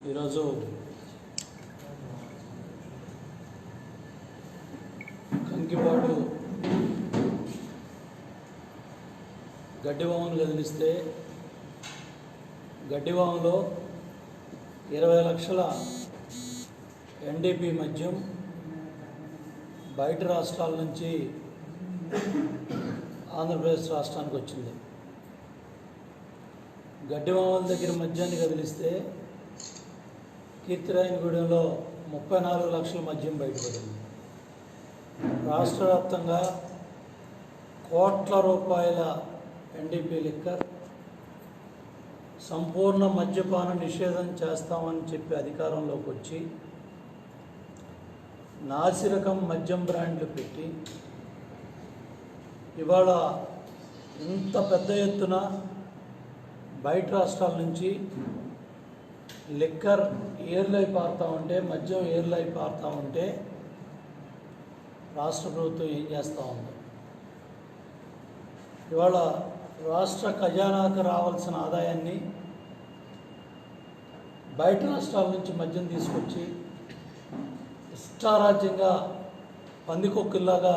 ఈరోజు కంకిపాడు గడ్డివామును కదిలిస్తే గడ్డివాములో 20 లక్షల ఎన్డీపీ మద్యం బయట రాష్ట్రాల నుంచి ఆంధ్రప్రదేశ్ రాష్ట్రానికి వచ్చింది. గడ్డివాముల దగ్గర మద్యాన్ని కదిలిస్తే కీర్తిరాయనగూడెంలో 34 లక్షల మద్యం బయటపడింది. రాష్ట్ర వ్యాప్తంగా కోట్ల రూపాయల ఎన్డీపీ లిక్కర్, సంపూర్ణ మద్యపాన నిషేధం చేస్తామని చెప్పి అధికారంలోకి వచ్చి నాసిరకం మద్యం బ్రాండ్లు పెట్టి ఇవాళ ఇంత పెద్ద ఎత్తున బయట రాష్ట్రాల నుంచి లిక్కర్ ఏర్లై పారుతూ ఉంటే, మద్యం ఏర్లై పారుతూ ఉంటే రాష్ట్ర ప్రభుత్వం ఏం చేస్తూ ఉంది? ఇవాళ రాష్ట్ర ఖజానాకు రావాల్సిన ఆదాయాన్ని బయట రాష్ట్రాల నుంచి మద్యం తీసుకొచ్చి ఇష్టారాజ్యంగా పందికొక్కుల్లాగా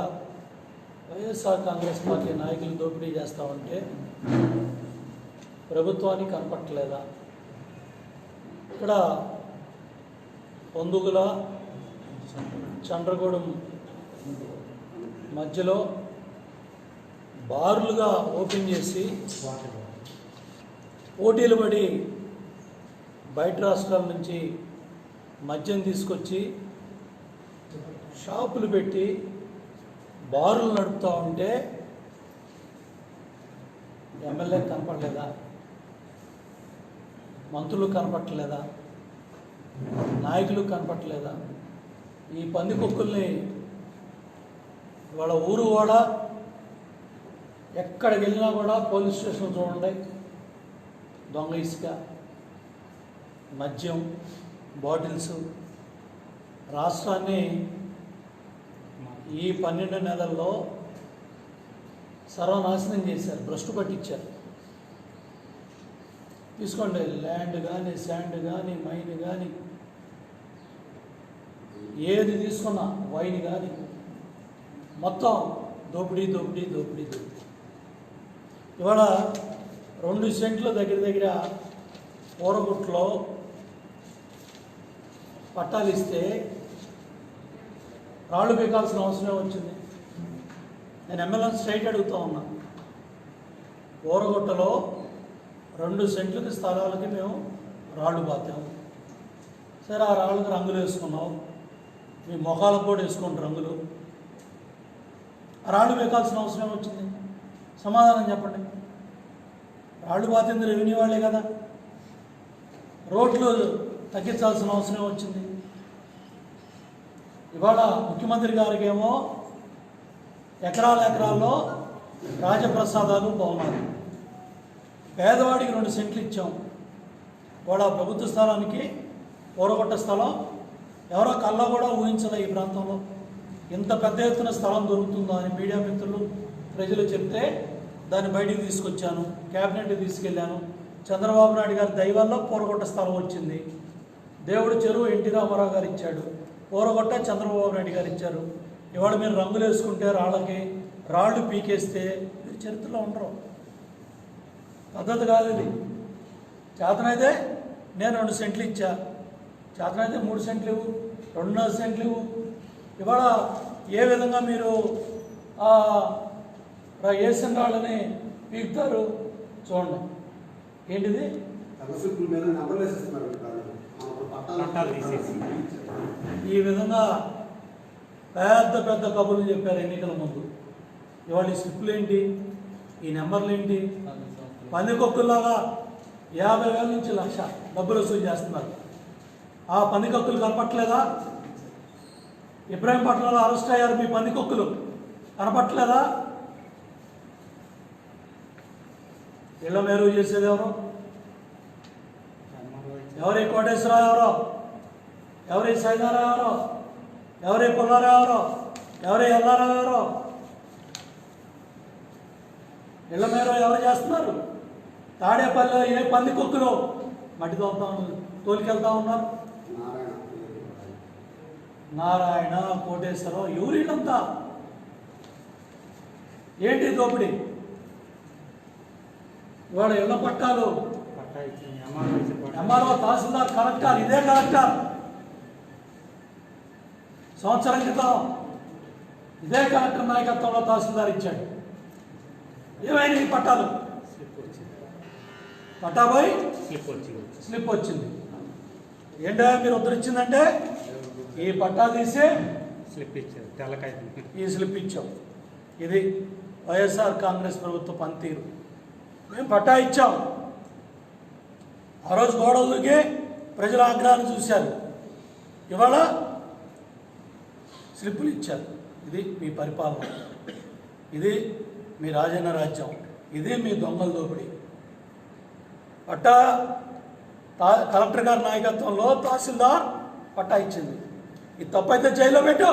వైఎస్ఆర్ కాంగ్రెస్ పార్టీ నాయకులు దోపిడీ చేస్తూ ఉంటే ప్రభుత్వానికి కనపట్టలేదా? ఇక్కడ పొందుగుల చంద్రగూడెం మధ్యలో బారులుగా ఓపెన్ చేసి పోటీలు పడి బయట రాష్ట్రాల నుంచి మద్యం తీసుకొచ్చి షాపులు పెట్టి బారులు నడుపుతూ ఉంటే ఎమ్మెల్యే కనపడలేదా? మంత్రులు కనపట్టలేదా? నాయకులు కనపట్టలేదా? ఈ పందికొక్కుల్ని వాళ్ళ ఊరు కూడా ఎక్కడికి వెళ్ళినా కూడా పోలీస్ స్టేషన్ చూడండి, దొంగ ఇసుక, మద్యం బాటిల్స్ రాష్ట్రాన్ని ఈ 12 నెలల్లో సర్వనాశనం చేశారు, భ్రష్టు పట్టించారు. తీసుకోండి, ల్యాండ్ కానీ, శాండ్ కానీ, మైన్ కానీ, ఏది తీసుకున్నా, వైన్ కానీ, మొత్తం దోపిడీ దోపిడీ దోపిడీ దోపిడీ. ఇవాళ 2 సెంట్లు దగ్గర ఊరగుట్లో పట్టాలు ఇస్తే రాళ్ళు పీకాల్సిన అవసరం వచ్చింది. నేను ఎమ్మెల్యే స్ట్రైట్ అడుగుతూ ఉన్నా, ఊరగుట్టలో 2 సెంట్లకి స్థలాలకి మేము రాళ్ళు పాతాము. సరే, ఆ రాళ్ళకి రంగులు వేసుకున్నావు, మీ మొఖాలకు కూడా వేసుకోండి రంగులు. ఆ రాళ్ళు వేకాల్సిన అవసరం వచ్చింది? సమాధానం చెప్పండి. రాళ్ళు పాతింది రెవెన్యూ వాళ్ళే కదా. రోడ్లు తగ్గించాల్సిన అవసరం వచ్చింది. ఇవాళ ముఖ్యమంత్రి గారికి ఏమో ఎకరాల్లో రాజప్రసాదాలు, భవనాలు. పేదవాడికి 2 సెంట్లు ఇచ్చాం. వాళ్ళ ప్రభుత్వ స్థలానికి ఊరగొట్ట స్థలం ఎవరో కళ్ళ కూడా ఊహించలే. ఈ ప్రాంతంలో ఇంత పెద్ద ఎత్తున స్థలం దొరుకుతుందో అని మీడియా మిత్రులు, ప్రజలు చెప్తే దాన్ని బయటికి తీసుకొచ్చాను, క్యాబినెట్కి తీసుకెళ్ళాను. చంద్రబాబు నాయుడు గారి దైవాల్లో ఊరగొట్ట స్థలం వచ్చింది. దేవుడు చెరువు ఎన్టీ రామారావు గారు ఇచ్చాడు, ఊరగొట్ట చంద్రబాబు నాయుడు గారు ఇచ్చారు. ఇవాళ మీరు రంగులు వేసుకుంటే రాళ్ళు పీకేస్తే మీరు చరిత్రలో ఉండరు. పద్ధతి కాదు ఇది. చేతనైతే నేను 2 సెంట్లు ఇచ్చా, చేతనైతే 3 సెంట్లు ఇవ్వు, 2.5 సెంట్లు ఇవ్వు. ఇవాళ ఏ విధంగా మీరు వేసిన రాళ్ళని పీకుతారు చూడండి. ఏంటిది? ఈ విధంగా పెద్ద పెద్ద కబుర్లు చెప్పారు ఎన్నికల ముందు. ఇవాళ ఈ స్లిప్లు ఏంటి, ఈ నెంబర్లు ఏంటి? పందికొక్కుల్లాగా 50,000 నుంచి 1,00,000 డబ్బులు వసూలు చేస్తున్నారు. ఆ పందికొక్కులు కనపట్లేదా? ఇబ్రాహీంపట్నంలో అరెస్ట్ అయ్యారు మీ పందికొక్కులు, కనపట్లేదా? ఇళ్ళ మేరు చేసేది ఎవరు? ఎవరి కోటేశ్వరరావు ఎవరో, ఎవరి సైదారావు ఎవరో, ఎవరి పుల్లారావు ఎవరో, ఎవరి ఎల్లారావు ఎవరో, ఇళ్ళ మేర ఎవరు చేస్తున్నారు? తాడేపల్లిలో ఏ పందికొక్కులు మట్టి తోలుతా ఉన్నారు. తోలికెళ్తా ఉన్నారు. నారాయణ, కోటేశ్వరం, ఎవరినంతా ఏంటి దోపిడీ? ఇవాళ ఇళ్ల పట్టాలు ఎంఆర్ఓ, తహసీల్దార్, కలెక్టర్, ఇదే కలెక్టర్ సంవత్సరం క్రితం ఇదే కలెక్టర్ నాయకత్వంలో తహసీల్దార్ ఇచ్చాడు. ఏమైనా ఈ పట్టాలు పట్టాపోయి స్లిప్ వచ్చింది. ఏంటో మీరు ఉద్ధరించిందంటే ఈ పట్టా తీసి స్లిప్ ఇచ్చారు, ఈ స్లిప్ ఇచ్చాం. ఇది వైఎస్ఆర్ కాంగ్రెస్ ప్రభుత్వ పనితీరు. మేము పట్టా ఇచ్చాం, ఆ రోజు గోడలకి ప్రజల ఆగ్రహాన్ని చూశారు, ఇవాళ స్లిప్పులు ఇచ్చారు. ఇది మీ పరిపాలన, ఇది మీ రాజన్న రాజ్యం, ఇది మీ దొంగల దోపిడీ. పట్టా కలెక్టర్ గారి నాయకత్వంలో తహసీల్దార్ పట్టా ఇచ్చింది. ఇది తప్పైతే జైల్లో పెట్టు,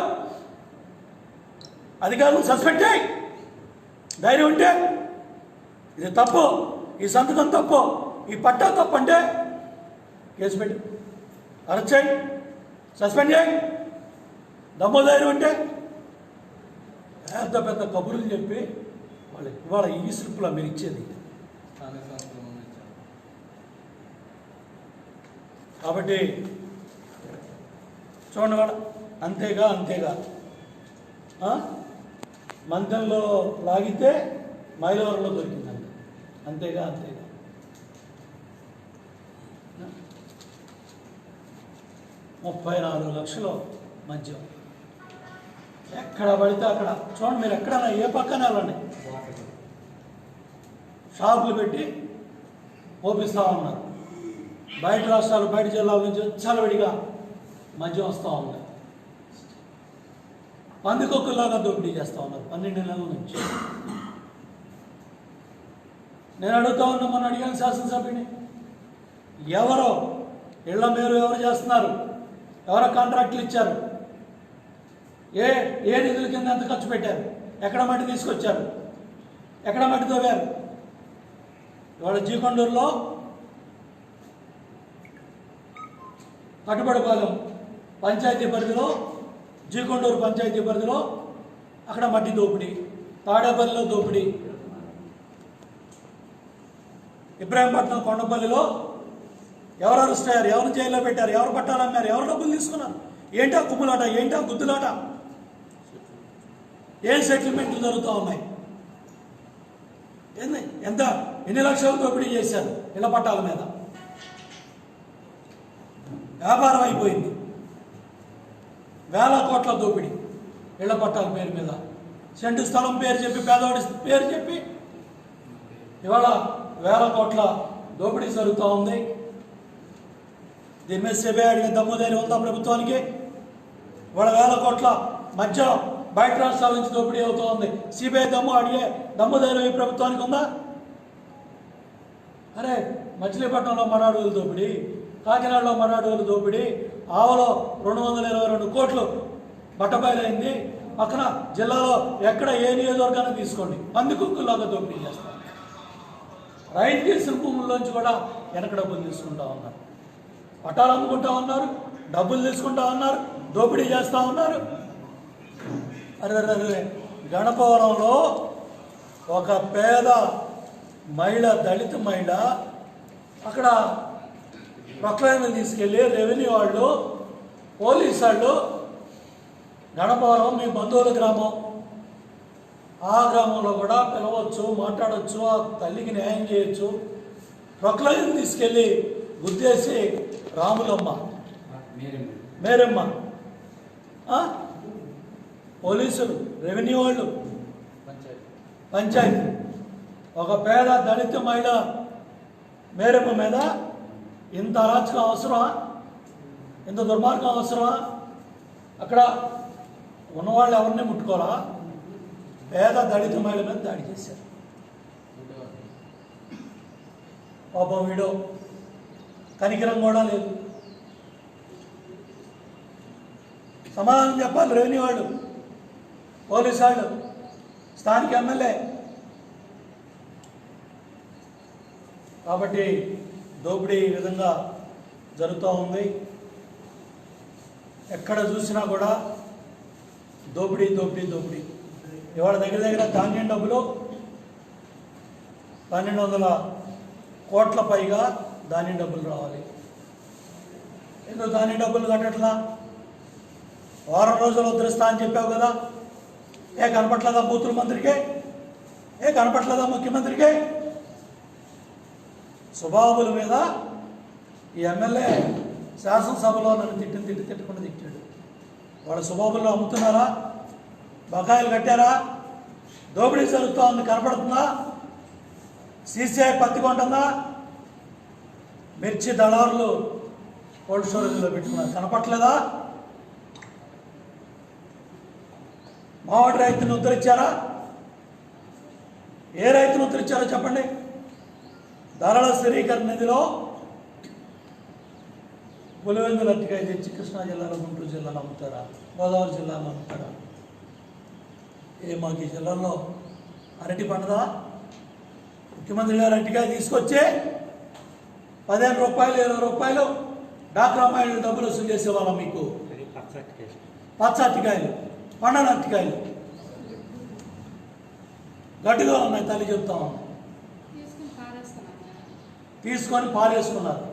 అధికారులను సస్పెండ్ చేయి, ధైర్యం ఉంటే. ఇది తప్పు, ఈ సంతకం తప్పు, ఈ పట్టా తప్పు అంటే కేసు పెట్టు, అరెస్ట్ చేయి, సస్పెండ్ చేయి. దమ్ము ధైర్యం ఉంటే పెద్ద పెద్ద కబుర్లు చెప్పి వాళ్ళకి ఇవాళ ఈ స్లిప్లో మీరు ఇచ్చేది. కాబట్టి చూడండి వాళ్ళ అంతేగా మంచంలో లాగితే మైలవరంలో దొరికిందంట. అంతేగా 34 లక్షలు మద్యం ఎక్కడ పడితే అక్కడ. చూడండి మీరు ఎక్కడైనా ఏ పక్కన వెళ్ళండి, షాపులు పెట్టి ఓపిస్తూ ఉన్నారు. బయట రాష్ట్రాలు, బయట జిల్లాల నుంచి చలవిడిగా మద్యం వస్తూ ఉంది. పందికొక్కులాగా దోపిడీ చేస్తూ ఉన్నారు 12 నెలల నుంచి. నేను అడుగుతా ఉన్నా, మొన్న అడిగాను శాసనసభ్యుని, ఎవరో ఇళ్ల మీరు ఎవరు చేస్తున్నారు, ఎవరో కాంట్రాక్టులు ఇచ్చారు, ఏ నిధుల కింద ఎంత ఖర్చు పెట్టారు, ఎక్కడ మట్టి తీసుకొచ్చారు, ఎక్కడ మట్టి తవ్వారు. ఇవాళ జీకొండూరులో కట్టుబడిపాలెం పంచాయతీ పరిధిలో, జీకొండూరు పంచాయతీ పరిధిలో అక్కడ మట్టి దోపిడీ, తాడేపల్లిలో దోపిడీ, ఇబ్రాహీంపట్నం కొండపల్లిలో ఎవరు అరెస్ట్ అయ్యారు, ఎవరు జైల్లో పెట్టారు, ఎవరు పట్టాలు అమ్మారు, ఎవరు డబ్బులు తీసుకున్నారు, ఏంటా కుమ్ములాట, ఏంటా గుద్దులాట, ఏం సెటిల్మెంట్లు జరుగుతూ ఉన్నాయి, ఎన్ని లక్షలు దోపిడీ చేశారు ఇళ్ల పట్టాల మీద. వ్యాపారం అయిపోయింది, వేల కోట్ల దోపిడీ ఇళ్ల పట్టాల పేరు మీద. సెంటు స్థలం పేరు చెప్పి, పేదవాడి పేరు చెప్పి ఇవాళ వేల కోట్ల దోపిడీ జరుగుతూ ఉంది. దీని మీద సిబిఐ అడిగే దమ్ము ధైర్యం ఉందా ప్రభుత్వానికి? ఇవాళ వేల కోట్ల మధ్య బయట రాష్ట్రాల నుంచి దోపిడీ అవుతూ ఉంది. సిబిఐ అడిగే దమ్ము ధైర్యం ఈ ప్రభుత్వానికి ఉందా? అరే, మచిలీపట్నంలో మరాడువుల దోపిడీ, కాకినాడలో మరాడువుల దోపిడీ, ఆవలో 222 కోట్లు బట్టబయలైంది. పక్కన జిల్లాలో ఎక్కడ ఏ నియోజకవర్గాన్ని తీసుకోండి, పందికొక్కులాగా దోపిడీ చేస్తారు. రైతు తీసిన భూముల్లోంచి కూడా వెనక డబ్బులు తీసుకుంటా ఉన్నారు, పట్టాలు అమ్ముకుంటా ఉన్నారు, డబ్బులు తీసుకుంటా ఉన్నారు, దోపిడీ చేస్తూ ఉన్నారు. అరే, గణపవరంలో ఒక పేద మహిళ, దళిత మహిళ, అక్కడ ప్రొక్లైన్లు తీసుకెళ్ళి రెవెన్యూ వాళ్ళు, పోలీసు వాళ్ళు, గణపవరం మీ బంధువుల గ్రామం, ఆ గ్రామంలో కూడా పిలవచ్చు, మాట్లాడవచ్చు, ఆ తల్లికి న్యాయం చేయొచ్చు. ప్రొక్లైన్ తీసుకెళ్ళి గుద్దేసి రాములమ్మ, మేరమ్మ, పోలీసులు, రెవెన్యూ వాళ్ళు, పంచాయతీ, ఒక పేద దళిత మహిళ మేరమ్మ మీద ఇంత అరాచకం అవసరమా? ఇంత దుర్మార్గం అవసరమా? అక్కడ ఉన్నవాళ్ళు ఎవరిని ముట్టుకోరా? పేద దళిత మహిళ మీద దాడి చేశారు. పాపం వీడో కనికరం కూడా లేదు. సమాధానం చెప్పాలి రెవెన్యూ వాళ్ళు, పోలీసు వాళ్ళు, స్థానిక ఎమ్మెల్యే. కాబట్టి దోపిడీ ఈ విధంగా జరుగుతూ ఉంది. ఎక్కడ చూసినా కూడా దోపిడీ దోపిడీ దోపిడీ. ఇవాళ దగ్గర దగ్గర ధాన్యం డబ్బులు 1200 కోట్ల పైగా ధాన్యం డబ్బులు రావాలి. ఎందుకు ధాన్యం డబ్బులు కట్టట్లా? వారం రోజులు ఉద్ధరిస్తా అని చెప్పావు కదా, కనపట్లేదా బూతుల మంత్రికి? కనపట్లేదా ముఖ్యమంత్రికి? సుబాబుల మీద ఈ ఎమ్మెల్యే శాసనసభలో నన్ను తిట్టకుండా తిట్టాడు. వాళ్ళ సుబాబుల్లో అమ్ముతున్నారా? బకాయిలు కట్టారా? దోపిడీ జరుగుతూ ఉంది, కనపడుతుందా? సీసీఐ పత్తి కొంటుందా? మిర్చి దళారులు కోల్డ్ స్టోరేజ్లో పెట్టుకున్నారు, కనపట్లేదా? మామిడి రైతును ఉద్ధరించారా? ఏ రైతును ఉద్ధరించారో చెప్పండి. ధరల స్థిరీకరణ నిధిలో పులివెందుల అరటికాయ తెచ్చి కృష్ణా జిల్లాలో, గుంటూరు జిల్లాలో అమ్ముతారా? గోదావరి జిల్లాలో అమ్ముతారా? మాకు ఈ జిల్లాలో అరటి పండుదా? ముఖ్యమంత్రి గారు అరటికాయ తీసుకొచ్చే 15 రూపాయలు 20 రూపాయలు డాక్రా అమ్మాయిలు డబ్బులు వసూలు చేసేవాళ్ళం మీకు. పచ్చ అరటికాయలు, పండని అరటికాయలు గట్టిగా ఉన్నాయి, తల్లి చెప్తాం. తీసుకొని పారేసుకున్నారు,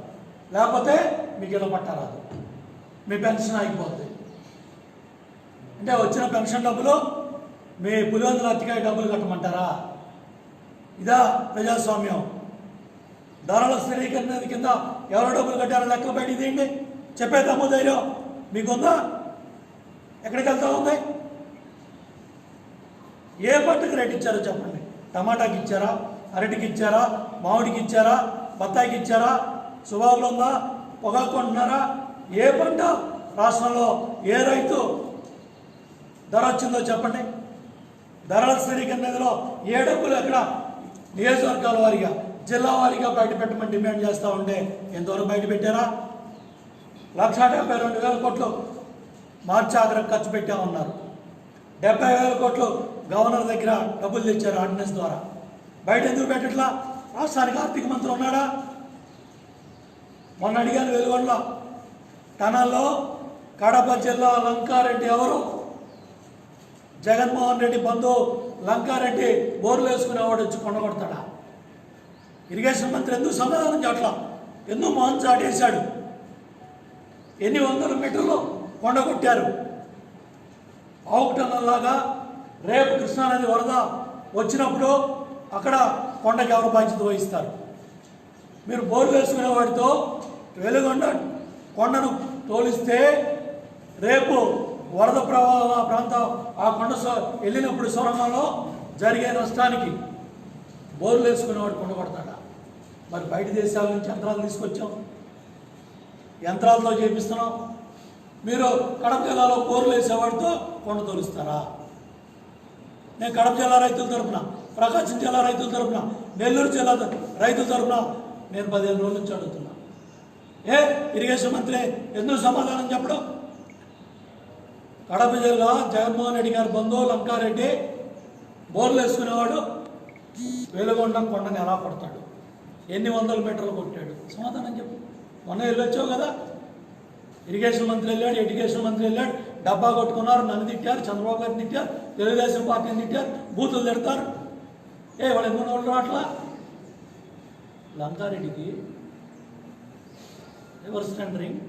లేకపోతే మీకు ఇలా పట్టరాదు, మీ పెన్షన్ ఆగిపోతుంది. అంటే వచ్చిన పెన్షన్ డబ్బులు మీ పులివెందుల అరటికాయ డబ్బులు కట్టమంటారా? ఇదా ప్రజాస్వామ్యం? ధరల స్థిరీకరణ కింద ఎవరో డబ్బులు కట్టారో లెక్కలు బయటికి తీయండి, చెప్పే తమ్ము ధైర్యం మీకుందా? ఎక్కడికి వెళ్తా ఉంది? ఏ పంటకు రేటు ఇచ్చారో చెప్పండి. టమాటాకి ఇచ్చారా? అరటికి ఇచ్చారా? మామిడికి ఇచ్చారా? బత్తాయికి ఇచ్చారా? సుబాబులు ఉందా? పొగాకు కొంటున్నారా? ఏ పంట రాష్ట్రంలో ఏ రైతు ధర వచ్చిందో చెప్పండి. ధరల స్థిరీకరణ నిధిలో ఏ డబ్బులు ఎక్కడ నియోజకవర్గాల వారిగా, జిల్లా వారిగా బయట పెట్టమని డిమాండ్ చేస్తూ ఉంటే ఎంతవరకు బయట పెట్టారా? 1,72,000 కోట్లు మార్చి ఆఖరికి ఖర్చు పెట్టామన్నారు. 70,000 కోట్లు గవర్నర్ దగ్గర డబ్బులు తెచ్చారు ఆర్డినెన్స్ ద్వారా. బయట ఎందుకు పెట్టట్లా? రాష్ట్రానికి ఆర్థిక మంత్రి ఉన్నాడా? మొన్న అడిగాను వెలుగొండలో, టనల్లో కడప జిల్లా లంకారెడ్డి ఎవరు? జగన్మోహన్ రెడ్డి బంధువు లంకారెడ్డి బోర్లు వేసుకునేవాడు వచ్చి కొండగొడతాడా? ఇరిగేషన్ మంత్రి ఎందుకు సమాధానం చెప్పట్లా? ఎందుకు మోహన్ చాటేశాడు? ఎన్ని వందల మీటర్లు కొండగొట్టారు? ఆవుటనల్లాగా రేపు కృష్ణానది వరద వచ్చినప్పుడు అక్కడ కొండకి ఎవరు బాధ్యత వహిస్తారు? మీరు బోర్లు వేసుకునే వాడితో వెలుగొండ కొండను తోలిస్తే రేపు వరద ప్రవాహం ఆ ప్రాంతం ఆ కొండ వెళ్ళినప్పుడు సొరంగంలో జరిగే నష్టానికి బోర్లు వేసుకునేవాడు కొండగొడతాడా? మరి బయట దేశాల నుంచి యంత్రాలు తీసుకొచ్చాం, యంత్రాలతో చేపిస్తున్నాం. మీరు కడప జిల్లాలో బోర్లు వేసేవాడితో కొండ తోలుస్తారా? నేను కడప జిల్లా రైతుల తరఫున, ప్రకాశం జిల్లా రైతుల తరఫున, నెల్లూరు జిల్లా రైతుల తరఫున నేను 15 రోజుల నుంచి అడుగుతున్నా. ఇరిగేషన్ మంత్రి ఎందుకు సమాధానం చెప్పడం? కడప జిల్లా జగన్మోహన్ రెడ్డి గారి బంధువు లంకారెడ్డి బోర్లు వేసుకునేవాడు వెలుగొండ కొండని ఎలా కొడతాడు? ఎన్ని వందల మీటర్లు కొట్టాడు? సమాధానం చెప్పు. మొన్న వెళ్ళొచ్చావు కదా, ఇరిగేషన్ మంత్రి వెళ్ళాడు, ఎడ్యుకేషన్ మంత్రి వెళ్ళాడు, డబ్బా కొట్టుకున్నారు, నన్ను తిట్టారు, చంద్రబాబు గారిని తిట్టారు, తెలుగుదేశం పార్టీని తిట్టారు, బూతులు తిడతారు. వాళ్ళు ఎందుకు వాళ్ళు అట్లా? లంకారెడ్డికి రివర్స్ టెండరింగ్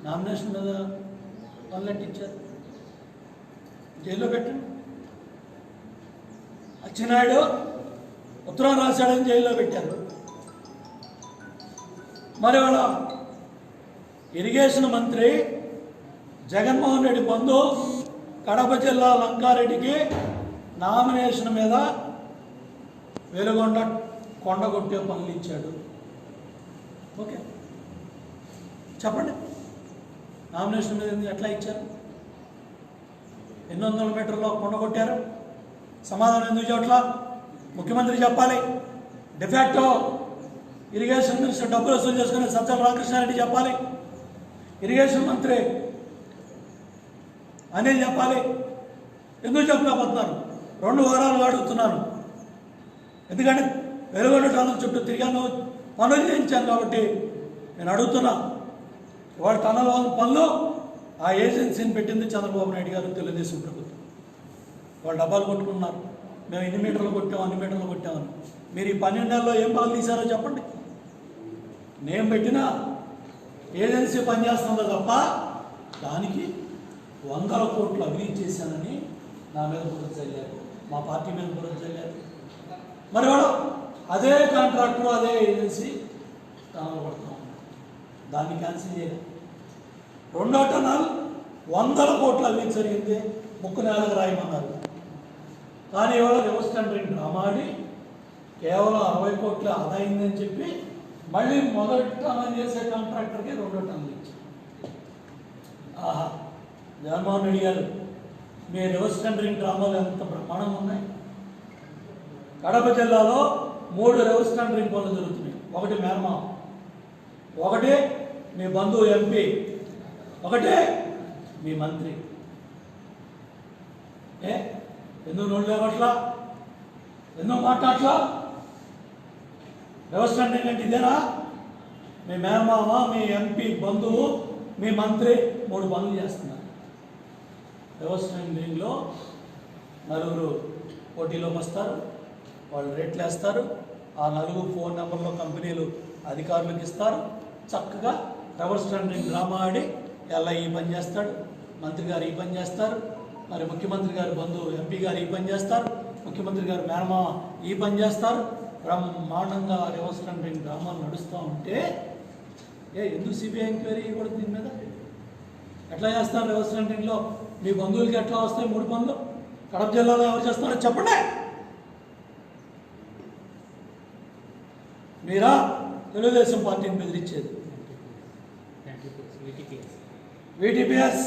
నామినేషన్ మీద పనులెట్టి ఇచ్చారు, జైల్లో పెట్టండి. అచ్చెన్నాయుడు ఉత్తరం రాశాడని జైల్లో పెట్టారు. మరి వాళ్ళ ఇరిగేషన్ మంత్రి జగన్మోహన్ రెడ్డి బంధు కడప జిల్లా లంకారెడ్డికి నామినేషన్ మీద వెలుగొండ కొండ కొట్టే పనులు ఇచ్చాడు. ఓకే, చెప్పండి, నామినేషన్ మీద ఎట్లా ఇచ్చారు? ఎన్ని వందల మీటర్లో కొండ కొట్టారు? సమాధానం ఎందుకు చెప్పట్లా? ముఖ్యమంత్రి చెప్పాలి. డిఫాక్టో ఇరిగేషన్ మినిస్టర్ డబ్బులు వసూలు చేసుకుని సజ్జల రామకృష్ణారెడ్డి చెప్పాలి. ఇరిగేషన్ మంత్రి అనిల్ చెప్పాలి. ఎందుకు చెప్పలేకపోతున్నారు? 2 వారాలు అడుగుతున్నాను. ఎందుకంటే వెలుగొండ టన్నుల చుట్టూ తిరిగాను, పనులు చేయించాను కాబట్టి నేను అడుగుతున్నా, వాడు టనల్ పనులు ఆ ఏజెన్సీని పెట్టింది చంద్రబాబు నాయుడు గారు, తెలుగుదేశం ప్రభుత్వం. వాళ్ళు డబ్బాలు కొట్టుకున్నారు, మేము ఇన్ని మీటర్లు కొట్టాం అన్ని మీటర్లు కొట్టామని. మీరు ఈ 12 నెలల్లో ఏం పనులు తీశారో చెప్పండి. నేను పెట్టిన ఏజెన్సీ పనిచేస్తుందో తప్ప దానికి 100 కోట్లు అవినీతి చేశానని నా మీద బురద చల్లారు, మా పార్టీ మీద బురద చల్లారు. మరి వాడు అదే కాంట్రాక్టర్ అదే ఏజెన్సీ టనల్ పడుతూ ఉన్నాడు, దాన్ని క్యాన్సిల్ చేయాలి. 2వ టనల్ 100 కోట్లు అవినీతి జరిగింది, ముక్కు నేలకు రాయమన్నారు. కానీ ఇవాళ రివర్స్ టెండరింగ్ డ్రామా ఆడి కేవలం 60 కోట్లు ఆదాయిందని చెప్పి మళ్ళీ మొదటి టనల్ చేసే కాంట్రాక్టర్కి 2వ టనల్ ఇచ్చారు. ఆహా, జగన్మోహన్ రెడ్డి గారు మీ రివర్స్ టెండరింగ్ డ్రామాలు ఎంత బ్రహ్మాండంగా ఉన్నాయి. కడప జిల్లాలో 3 రివర్స్ టెండరింగ్ పనులు జరుగుతున్నాయి. ఒకటి మేనమా, ఒకటి మీ బంధువు ఎంపీ, ఒకటి మీ మంత్రి. ఎందుకు నోళ్ళు లేవట్లా, ఎందుకు మాట్లాడట్లా? రివర్స్ టెండరింగ్ అంటే ఇదేనా? మీ మేనమామ, మీ ఎంపీ, బంధువు, మీ మంత్రి 3 పనులు చేస్తున్నారు. రివర్స్ టెండరింగ్లో 4 పోటీలోకి వస్తారు, వాళ్ళు రేట్లు వేస్తారు, ఆ 4 ఫోన్ నెంబర్లో కంపెనీలు అధికారులకు ఇస్తారు. చక్కగా రివర్స్ టెండరింగ్ డ్రామా ఆడి ఎలా ఈ పని చేస్తాడు, మంత్రి గారు ఈ పని చేస్తారు, మరి ముఖ్యమంత్రి గారు బంధువు ఎంపీ గారు ఈ పని చేస్తారు, ముఖ్యమంత్రి గారు మేనమామ ఈ పని చేస్తారు. బ్రహ్మాండంగా రివర్స్ టెండరింగ్ డ్రామాలు నడుస్తూ ఉంటే ఎందుకు సిబిఐ ఎంక్వైరీ కూడా దీని మీద? ఎట్లా చేస్తారు రివర్స్ టెండరింగ్లో? మీ బంధువులకి ఎట్లా వస్తాయి 3 పనులు? కడప జిల్లాలో ఎవరు చేస్తారో చెప్పండి. మీరా తెలుగుదేశం పార్టీని బెదిరించేది? వీటీపీఎస్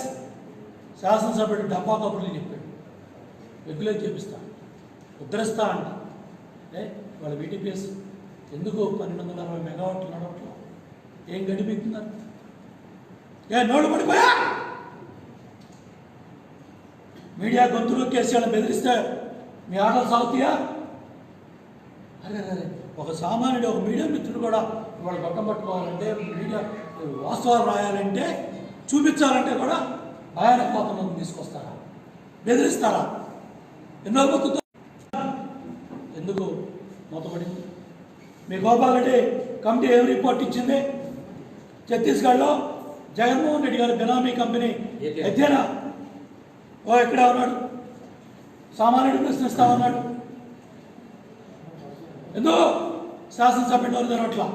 శాసనసభ్యుడు డబ్బా కబుర్లు చెప్పాడు, రెగ్యులేట్ చేపిస్తా, ఉద్ధరిస్తా అంట. వాళ్ళ వీటీపీఎస్ ఎందుకు 1260 మెగావాట్లు నడవట్లు? ఏం గడిపిస్తున్నారు? నోళ్ళు పడిపోయా? మీడియా గొంతులు కేసీఆర్ బెదిరిస్తే మీ ఆటలు సాగుతాయా? అరే ఒక సామాన్యుడు, ఒక మీడియా మిత్రుడు కూడా వాళ్ళు గొట్టం పట్టుకోవాలంటే, మీడియా వాస్తవాలు రాయాలంటే, చూపించాలంటే కూడా భయానక కోపంలోకి తీసుకొస్తారా? బెదిరిస్తారా? ఎన్నో బతుకుతా ఎందుకు మూతపడింది? మీ గోపాల్ రెడ్డి కమిటీ ఏం రిపోర్ట్ ఇచ్చింది? ఛత్తీస్గఢ్లో జగన్మోహన్ రెడ్డి గారి బినామీ కంపెనీ ఎత్తేనా? ఇక్కడే ఉన్నాడు, సామాన్యుడు ప్రశ్నిస్తా ఉన్నాడు. ఎందుకు శాసనసభ్యుడు నోరు తెరవట్లా?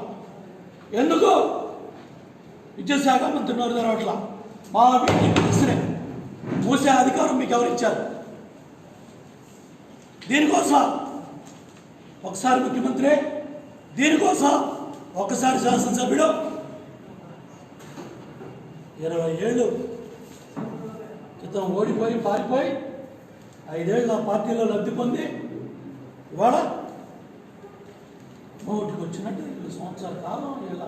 ఎందుకు విద్యాశాఖ మంత్రి నోరు తెరవట్లా? మా ప్రశ్నే మూసే అధికారం మీకు ఎవరిచ్చారు? దీనికోసం ఒకసారి ముఖ్యమంత్రి, దీనికోసం ఒకసారి శాసనసభ్యుడు. 20 ఏళ్ళు క్రితం ఓడిపోయి పారిపోయి 5 ఏళ్ళు నా పార్టీలో లబ్ధి పొంది ఇవాళ నోటికి వచ్చినట్టు 2 సంవత్సరాల కాలం ఇలా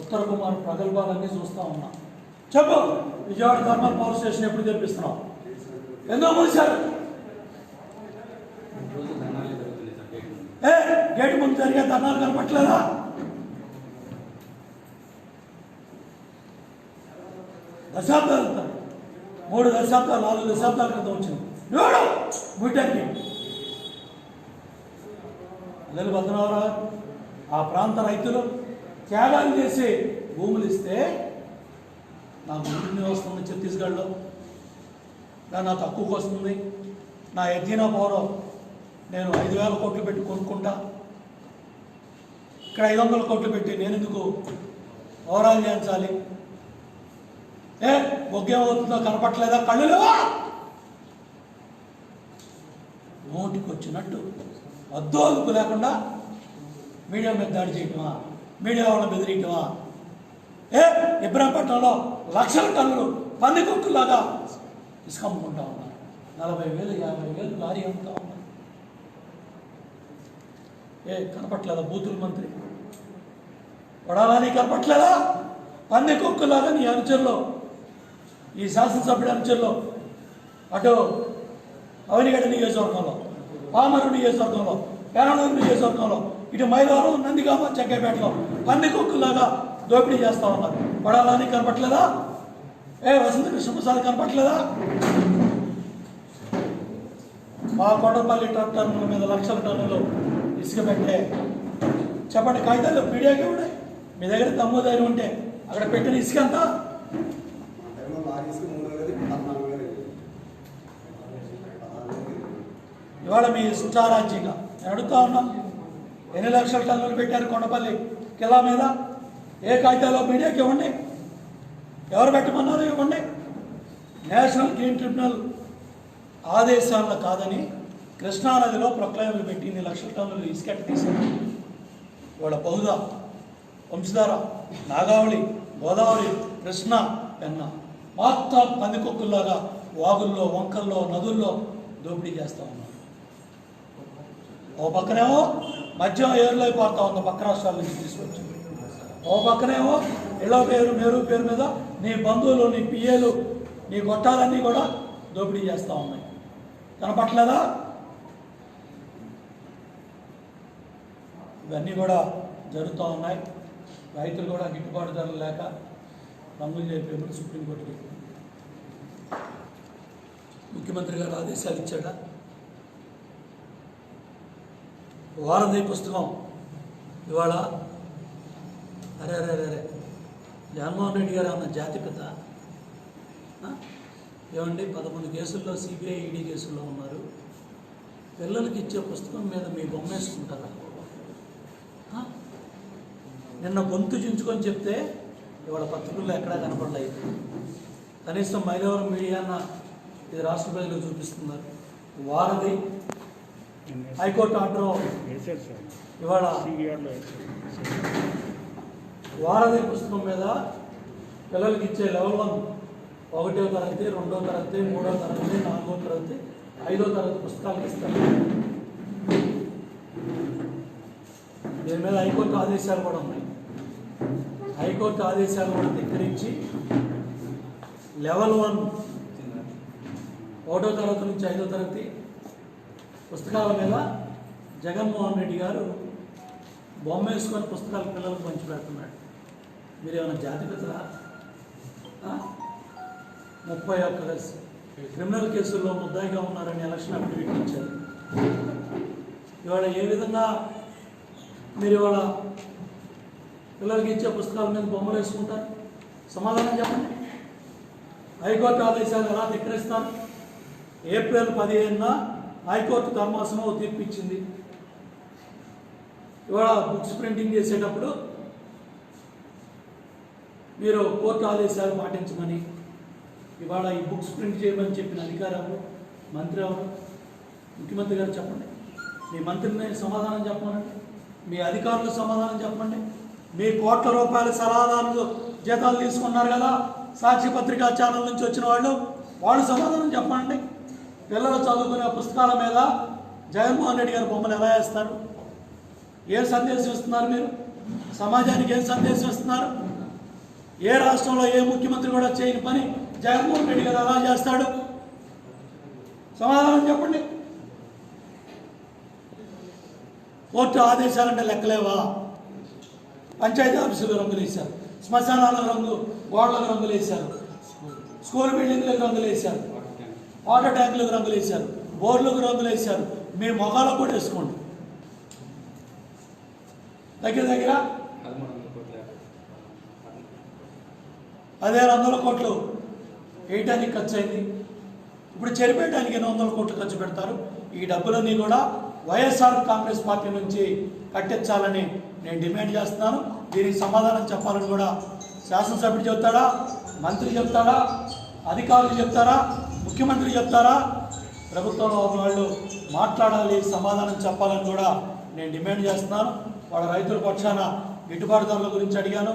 ఉత్తర కుమార్ ప్రగల్భాలన్నీ చూస్తూ ఉన్నాం. చెప్పు, విజయవాడ థర్మల్ పవర్ స్టేషన్ ఎప్పుడు తెప్పిస్తున్నావు? ఎందుకు మూసారు? గేటు ముందు జరిగే ధర్నాలు కనపట్లేదా? దశాబ్దాలు, 3 దశాబ్దాలు 4 దశాబ్దాల క్రితం వచ్చింది. నోడు వీటానికి అల్లెలు భద్రరావు ఆ ప్రాంత రైతులు త్యాగాలు చేసి భూములు ఇస్తే నాకు భూమి వస్తుంది ఛత్తీస్గఢ్లో, నా తక్కువకు వస్తుంది, నా ఎద్దీనా పౌరం నేను 5,000 కోట్లు పెట్టి కొనుక్కుంటా, ఇక్కడ 500 కోట్లు పెట్టి నేను ఎందుకు ఓవరాల్ చేయించాలి? బొగ్గేమవుతుందో కనపట్లేదా? కళ్ళు లేవా? నోటికి వచ్చినట్టు అద్దు అదుపు లేకుండా మీడియా మీద దాడి చేయటమా? మీడియా వాళ్ళని బెదిరియటమా? ఇబ్రాహీంపట్నంలో లక్షల టన్నులు పందికొక్కులాగా ఇసుక అమ్ముకుంటా ఉన్నారు. 40,000 50,000 లారీ అమ్ముతా ఉన్నారు. కనపట్లేదా బూతుల మంత్రి? వడాలని కనపట్లేదా? పందికొక్కులాగా నీ అనుచరులు, ఈ శాసనసభ్యుడి అనుచరులు అటు అవనిగడ్డ నియోజకవర్గంలో, పామరు నియోజకవర్గంలో, పేరనూరు నియోజకవర్గంలో, ఇటు మైలవరం, నందిగామ, చెక్కపేటలో పందికొక్కులాగా దోపిడీ చేస్తూ ఉన్నారు. కొడాలని కనపట్లేదా? వసంత కృష్ణప్రసాద్ కనపట్లేదా? మా కొండపల్లి ట్రక్ టర్మినల్ మీద లక్షల టన్నులు ఇసుక పెట్టే చెప్పండి, కాగితాలు మీడియాకి ఇవ్వండి. మీ దగ్గర తమ్ము ధైర్యం ఉంటే అక్కడ పెట్టిన ఇసుక ఎంత? ఇవాళ మీ సుచారాజ్యంగా నేను అడుగుతా ఉన్నాం, ఎన్ని లక్షల టన్నులు పెట్టారు కొండపల్లి కిలా మీద? ఏ కాగితాలో మీడియాకి ఇవ్వండి. ఎవరు పెట్టమన్నారు ఇవ్వండి. నేషనల్ గ్రీన్ ట్రిబ్యునల్ ఆదేశాలను కాదని కృష్ణానదిలో ప్రొక్లైన్లు పెట్టి ఇన్ని లక్షల టన్నులు ఇసుకెట్ట తీశారు. ఇవాళ బహుదా, వంశధార, నాగావళి, గోదావరి, కృష్ణ, పెన్న మొత్తం పందికొక్కుల్లాగా వాగుల్లో, వంకల్లో, నదుల్లో దోపిడీ చేస్తూ ఉన్నారు. ఓ పక్కనేమో మద్యం ఏరులో పారుతూ ఉంది, పక్క రాష్ట్రాల నుంచి తీసుకొచ్చి. ఓ పక్కనేమో ఇళ్ళ పేరు మేరు పేరు మీద నీ బంధువులు, నీ పిఏలు, నీ గొట్టాలన్నీ కూడా దోపిడీ చేస్తూ ఉన్నాయి. కనపట్లేదా? ఇవన్నీ కూడా జరుగుతూ ఉన్నాయి. రైతులు కూడా గిట్టుబాటు ధరలు లేక రంగులు చెప్పేప్పుడు సుప్రీంకోర్టుకి ముఖ్యమంత్రి గారు ఆదేశాలు ఇచ్చాడా? వారధి పుస్తకం ఇవాళ అరే జగన్మోహన్ రెడ్డి గారు అన్న జాతిపిత ఏమండి, 11 కేసుల్లో సిబిఐ ఈడీ కేసుల్లో ఉన్నారు. పిల్లలకి ఇచ్చే పుస్తకం మీద మీ బొమ్మ వేసుకుంటారా? నిన్న గొంతు చించుకొని చెప్తే ఇవాళ పత్రికల్లో ఎక్కడా కనపడలేదు. కనీసం మైలవరం మీడియా అన్న ఇది రాష్ట్ర ప్రజలకు చూపిస్తున్నారు. వారధి హైకోర్టు ఆర్డర్ ఇవాళ వారధి పుస్తకం మీద పిల్లలకి ఇచ్చే లెవెల్ 1 1వ తరగతి, 2వ తరగతి, 3వ తరగతి, 4వ తరగతి, 5వ తరగతి పుస్తకాలకు ఇస్తారు. దీని మీద హైకోర్టు ఆదేశాలు కూడా ఉన్నాయి. హైకోర్టు ఆదేశాలు కూడా ధిక్కరించి లెవెల్ 1 1వ తరగతి నుంచి 5వ తరగతి పుస్తకాల మీద జగన్మోహన్ రెడ్డి గారు బొమ్మ వేసుకొని పుస్తకాలు పిల్లలకు పంచిపెడుతున్నాడు. మీరు ఏమైనా జాతిపితరా? 31 క్రిమినల్ కేసుల్లో ముద్దాయిగా ఉన్నారని ఎలక్షన్ అఫిడవిట్ ఇచ్చారు. ఇవాళ ఏ విధంగా మీరు ఇవాళ పిల్లలకి ఇచ్చే పుస్తకాల మీద బొమ్మలు వేసుకుంటారు? సమాధానం చెప్పండి. హైకోర్టు ఆదేశాలు ఎలా ధిక్కరిస్తారు? ఏప్రిల్ 15న హైకోర్టు ధర్మాసనం తీర్పు ఇచ్చింది. ఇవాళ బుక్స్ ప్రింటింగ్ చేసేటప్పుడు మీరు కోర్టు ఆదేశాలు పాటించమని, ఇవాళ ఈ బుక్స్ ప్రింట్ చేయమని చెప్పిన అధికారులు మంత్రి ఎవరు? ముఖ్యమంత్రి గారు చెప్పండి. మీ మంత్రిని సమాధానం చెప్పమనండి, మీ అధికారులు సమాధానం చెప్పండి. మీ కోట్ల రూపాయల సలహాదారులు జీతాలు తీసుకున్నారు కదా సాక్షి పత్రికా ఛానల్ నుంచి వచ్చిన వాళ్ళు సమాధానం చెప్పండి. పిల్లలు చదువుకునే పుస్తకాల మీద జగన్మోహన్ రెడ్డి గారి బొమ్మలు ఎలా వేస్తారు? ఏ సందేశం ఇస్తున్నారు మీరు? సమాజానికి ఏం సందేశం ఇస్తున్నారు? ఏ రాష్ట్రంలో ఏ ముఖ్యమంత్రి కూడా చేయని పని జగన్మోహన్ రెడ్డి గారు ఎలా చేస్తాడు? సమాధానం చెప్పండి. కోర్టు ఆదేశాలంటే లెక్కలేవా? పంచాయతీ ఆఫీసులు రంగులు వేశారు, శ్మశానాలకు గోడలకు రంగులు వేశారు, స్కూల్ బిల్డింగ్లకు రంగులు వేశారు, వాటర్ ట్యాంకులకు రంగులు వేశారు, బోర్లకు రంగులు వేశారు. మీ మొఖాలకు కూడా వేసుకోండి. దగ్గర 1,100 కోట్లు వేయటానికి ఖర్చు అయింది. ఇప్పుడు చెరిపేయడానికి 800 కోట్లు ఖర్చు పెడతారు. ఈ డబ్బులన్నీ కూడా వైఎస్ఆర్ కాంగ్రెస్ పార్టీ నుంచి కట్టించాలని నేను డిమాండ్ చేస్తున్నాను. దీనికి సమాధానం చెప్పాలని కూడా శాసనసభ్యుడు చెప్తాడా, మంత్రి చెప్తాడా, అధికారులు చెప్తారా, ముఖ్యమంత్రి చెప్తారా? ప్రభుత్వంలో వాళ్ళు మాట్లాడాలి, సమాధానం చెప్పాలని కూడా నేను డిమాండ్ చేస్తున్నాను. వాళ్ళ రైతుల పక్షాన గిట్టుబాటు ధరల గురించి అడిగాను,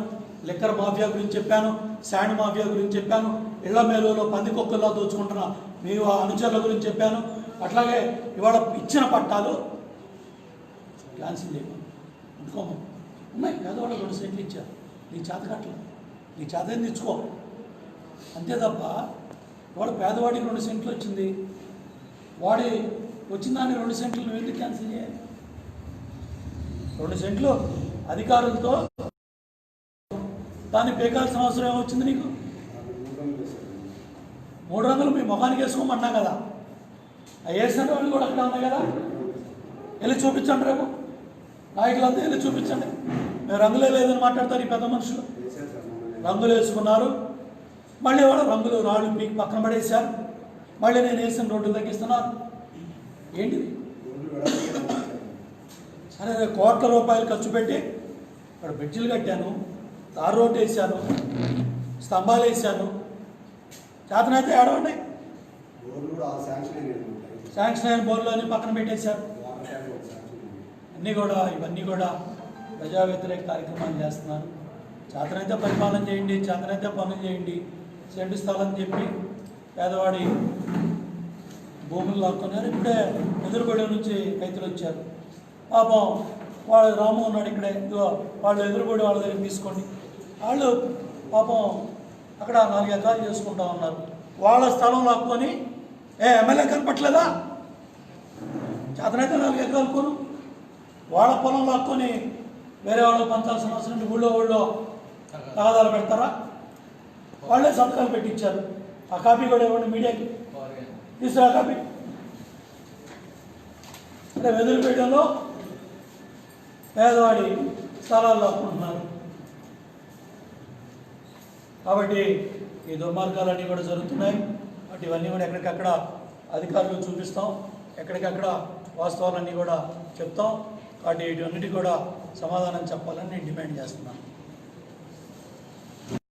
లిక్కర్ మాఫియా గురించి చెప్పాను, శాండ్ మాఫియా గురించి చెప్పాను, ఇళ్ల మేలులో పందికొక్కుల్లో దోచుకుంటున్న మీ అనుచరుల గురించి చెప్పాను. అట్లాగే ఇవాళ ఇచ్చిన పట్టాలు క్యాన్సిల్ చేయమని అందుకోమని ఉన్నాయి. పేదవాళ్ళు 2 సెంట్లు ఇచ్చారు. నీ చేత కట్టలేదు, నీ చేత ఏం తెచ్చుకో అంతే తప్ప వాడు పేదవాడికి 2 సెంట్లు వచ్చింది, వాడి వచ్చిన దాన్ని 2 సెంట్లు నువ్వు ఎందుకు క్యాన్సిల్ చేయాలి? 2 సెంట్లు అధికారులతో దాన్ని పీకాల్సిన అవసరం ఏమొచ్చింది నీకు? 3 రంగులు మీ ముఖానికి వేసుకోమన్నా కదా, ఆ వేసిన వాళ్ళు కూడా అక్కడ ఉన్నాయి కదా, వెళ్ళి చూపించండి. రేపు నాయకులంతా వెళ్ళి చూపించండి. మేము రంగులే లేదని మాట్లాడతారు ఈ పెద్ద మనుషులు. రంగులు వేసుకున్నారు, మళ్ళీ వాళ్ళ రంగులు రాళ్ళు పీకి పక్కన పడేశారు, మళ్ళీ నేను వేసిన రోడ్లు తగ్గిస్తున్నాను. ఏంటిది? సరే, కోట్ల రూపాయలు ఖర్చు పెట్టి ఇక్కడ బ్రిడ్జిలు కట్టాను, తార్ రోడ్డు వేసాను, స్తంభాలు వేసాను, చేతనైతే ఏడవండి. శాంక్షన్ అయిన బోర్లు అన్ని పక్కన పెట్టేశారు. ఇవన్నీ కూడా ప్రజా వ్యతిరేక కార్యక్రమాలు చేస్తున్నారు. చేతనైతే పరిపాలన చేయండి, చేతనైతే పనులు చేయండి. సెంటు స్థలం చెప్పి పేదవాడి భూములు లాక్కున్నారు. ఇప్పుడే ఎదురుగొడ నుంచి రైతులు వచ్చారు. పాపం వాళ్ళు రాము ఉన్నాడు ఇక్కడే, వాళ్ళు ఎదురుగొడి వాళ్ళ దగ్గర తీసుకోండి. వాళ్ళు పాపం అక్కడ 4 ఎకరాలు చేసుకుంటా ఉన్నారు. వాళ్ళ స్థలం లాక్కొని ఎమ్మెల్యే కనపట్లేదా? చేతనైతే 4 ఎకరాలు కొను. వాళ్ళ పొలం లాక్కొని వేరే వాళ్ళకి పంచాల్సిన అవసరం లేదు. ఊళ్ళో తగాదాలు పెడతారా? వాళ్ళే సంతకాలు పెట్టించారు. ఆ కాపీ కూడా ఇవ్వండి మీడియాకి, తీసుకురా కాపీ. అంటే వెదురుపేటలో పేదవాడి స్థలాలు లాక్కుంటున్నారు. కాబట్టి ఈ దుర్మార్గాలన్నీ కూడా జరుగుతున్నాయి. బట్ ఇవన్నీ కూడా ఎక్కడికక్కడ అధికారులు చూపిస్తాం, ఎక్కడికక్కడ వాస్తవాలన్నీ కూడా చెప్తాం. కాబట్టి వీటన్నిటికీ కూడా సమాధానం చెప్పాలని నేను డిమాండ్ చేస్తున్నాను.